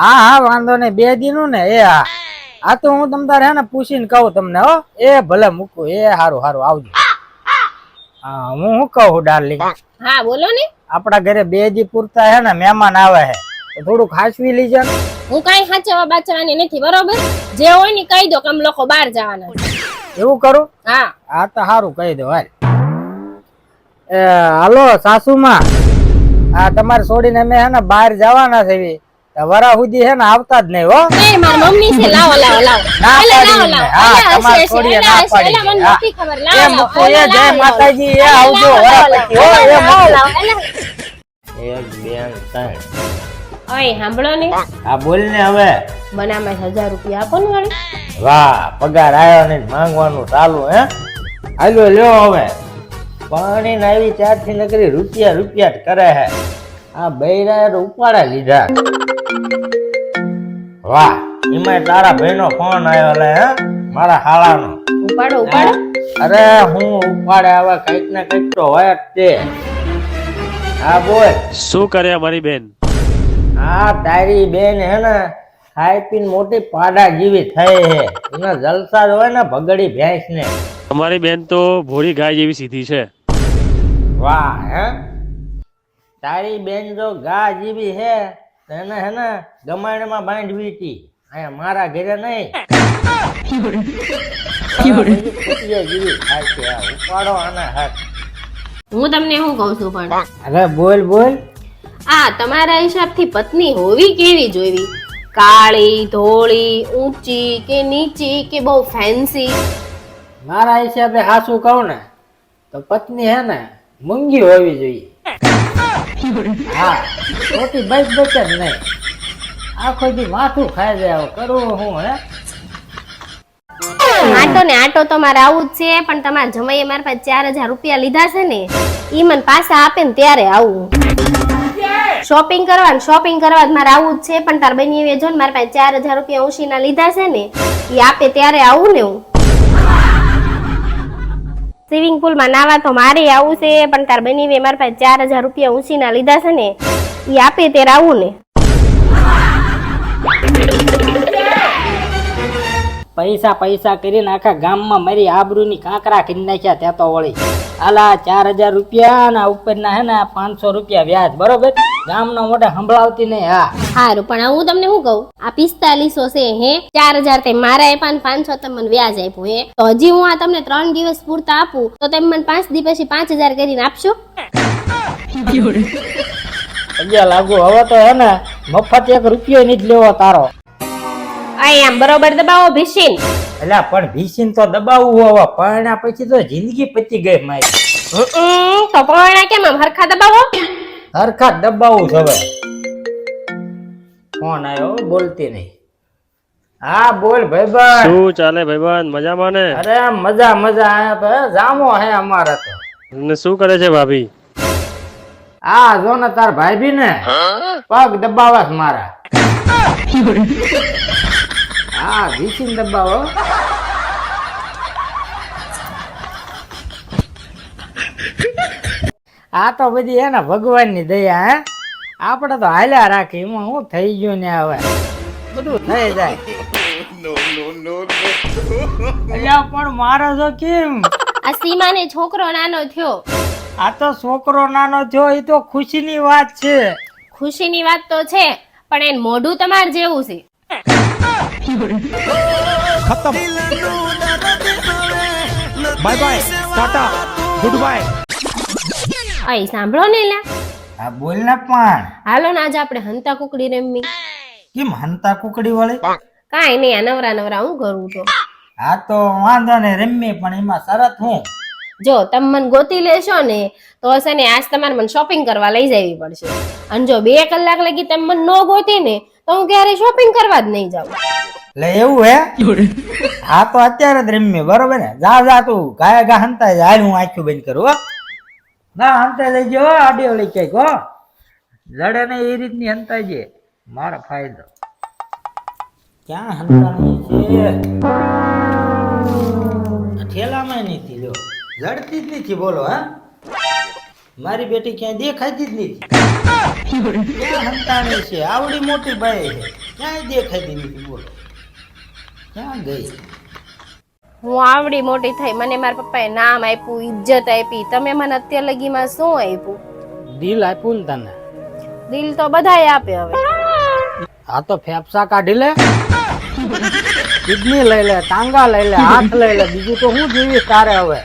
હા હા વાંધો નહીં 2 દિનનું ને એ હા આ તો હું તમ તારે હે ને પૂછીને કહું તમને હો એ ભલે મૂકું એ હારું હારું આવજો હા હું શું કહું ડાર્લિંગ હા બોલો ને આપડા ઘરે 2 દી પૂરતા હે ને મહેમાન આવે હે તો થોડું ખાસવી લીજે ને હું કઈ સાચવવા બાચવાની નથી બરોબર જે હોય ને કહી દો કે અમે લોકો બહાર જવાના છે. એવું કરું હા હા તો સારું કહી દો હાલ હાલો સાસુમાં આ તમારે છોડીને અમે હે ને બહાર જવાના છે વરા સુધી હે ને આવતા જ નહીં હો એ મારી મમ્મી છે લાવો લાવો લાવો ના એટલે પાડી લાવો મેં. લાવો હા એટલે તમારે હશે, છોડીએ એટલે ના હશે, પાડી એટલે મને હા. નથી ખબર એ લાવો મૂકો લાવો, એ જય લાવો, માતાજી એ લાવો, આવજો લાવો, વરા લાવો, પછી હો એ લાવો, મૂકો. લાવો, એટલે- 1 2 3 ઓય સાંભળો ને હા બોલ ને હવે બનામાં 1000 રૂપિયા આપો ને વાળી વાહ પગાર આવ્યો ને માંગવાનું ચાલુ હે હાલો લ્યો હવે પાણી ને આવી ત્યારથી નકરી રૂપિયા રૂપિયા જ કરે હે આ બૈરા ઉપાડા લીધા વાહ એમાં તારા ભાઈનો ફોન આવ્યો લે હે મારા હાળાનો ઉપાડો ઉપાડો અરે હું ઉપાડે હવે કઈક ને કઈક તો હોય જ તે હા બોલ શું કરે અમારી બેન? હા તારી બેન હે ને ખાઈ પીને મોટી પાડા જેવી થઈ હે એના જલસા જ હોય ને ભગડી ભેંસ ને અમારી બેન તો ભોળી ગાય જેવી સીધી છે. વાહ હે તારી બેન જો ગા જેવી હે તો એને હે ને ગમાણમાં બાંધવી હતી અહીંયા મારા ઘરે નહીં કુટિયા જેવી થાય છે આ ઉપાડો આના હાથ હું તમને શું કહું છું પણ અરે બોલ બોલ આ તમારા હિસાબથી પત્ની હોવી કેવી જોઈવી કાળી ધોળી ઊંચી કે નીચી કે બહુ ફેન્સી મારા હિસાબે હાસું કહું ને તો પત્ની હે ને મૂંગી હોવી જોઈએ હા મોટી બચ બચ જ નહીં આખો દી માથું ખાઈ જાય કરવું હું હે આટો ને આટો તો મારે આવું જ છે પણ તમારા જમાઈએ મારા પાસે 4000 રૂપિયા લીધા છે ને ઈ મને પાછા આપે ને ત્યારે આવું શોપિંગ કરવા જ મારે આવું જ છે પણ તાર બની જો ને મારા પાસે 4000 રૂપિયા ઉશીના લીધા છે ને ઈ આપે ત્યારે આવું ને હું સ્વિમિંગ પુલ માં નાવા તો મારે આવું છે પણ તાર બની મારા પાસે 4000 રૂપિયા ઉશીના લીધા છે ને ઈ આપે ત્યારે આવું ને પૈસા પૈસા કરીને આખા ગામમાં મારી આબરૂની કાંકરા કરી નાખ્યા ત્યાં તો વળી આલા 4000 રૂપિયા ના ઉપરના હે ને 500 રૂપિયા વ્યાજ બરોબર ગામના મોઢે સંભળાવતી નહીં હા હારું પણ હું તમને શું કહું આ 4500 છે હે 4000 તે મારા આપ્યા ને 500 તમે મને વ્યાજ આપ્યું હે તો હજી હું આ તમને 3 દિવસ પૂરતા આપું તો તમે મને 5 દી પછી 5000 કરીને આપશો અગિયાર લાગુ હવે તો હે ને મફત 1 રૂપિયો નહીં જ લેવો તારો આમ બરોબર દબાવો ભીસીન એટલે પણ ભીસીન તો દબાવવું હવે પરણ્યા પછી તો જિંદગી પતી ગઈ મારી તો પણ કેમ આમ હરખા દબાવો હરખા દબાવવું છે હવે ફોન આવ્યો બોલતી નહીં હા બોલ ભાઈબંધ શું ચાલે ભાઈબંધ? મજામાં ને? અરે મજા મજા આયા ભાઈ જામો હે અમારા તો ને શું કરે છે ભાભી? આ જો ને તાર ભાઈ ને પગ દબાવા છે મારા હા ભીસીન દબાવો આ તો બધી હે ને ભગવાન ની દયા હે આપડે તો હાલ્યા રાખી એમાં હું થઈ ગયું ને હવે બધું થઈ જાય અલ્યા પણ મારો જો કેમ આ સીમાને છોકરો નાનો થયો આ તો છોકરો નાનો થયો એ તો ખુશીની વાત છે ખુશીની વાત તો છે પણ એન મોઢું તમાર જેવું છે खत्म bye bye tata goodbye અય સાંભળો ને લા હા બોલ ને પણ હાલો ને આજે આપણે હંતા કુકડી રમવી કેમ હંતા કુકડી વાળી કાંઈ નહીં આ નવરા નવરા હું કરું તો હા તો વાંધો ને રમી પણ એમાં શરત હું જો તમે મને ગોતી લેશો ને તો હશે ને આજ તમારે મને શોપિંગ કરવા લઈ જવી પડશે અને જો 2 કલાક લગી તમે મને ન ગોતી ને તો હું ક્યારે શોપિંગ કરવા જ નહીં જાઉં લે એવું હે હા તો અત્યારે જ રમી બરોબર ને જા જા તું ગાય ગા હંતા જાય હું આંખું બંધ કરું હો ના હંતા લઈ ગયો આડી ઓળી ક્યાંક હો લડે ને એ રીતની હંતા છે મારો ફાયદો ક્યાં હંતાણી છે ઠેલામાં નથી લ્યો લડતી જ નથી બોલો હા મારી બેટી ક્યાંય દેખાતી જ નથી ક્યાં હંતાણી છે આવડી મોટી બાઈ છે ક્યાંય દેખાતી નથી બોલો ક્યાં ગઈ હું આવડી મોટી થઈ મને મારા પપ્પાએ નામ આપ્યું ઇજ્જત આપી તમે મને અત્યાર લગીમાં શું આપ્યું દિલ આપ્યું ને તને દિલ તો બધાએ આપે હવે આ તો ફેફસા કાઢી લે કિડની લઈ લે ટાંગા લઈ લે હાથ લઈ લે બીજું તો હું જીવીશ તારે હવે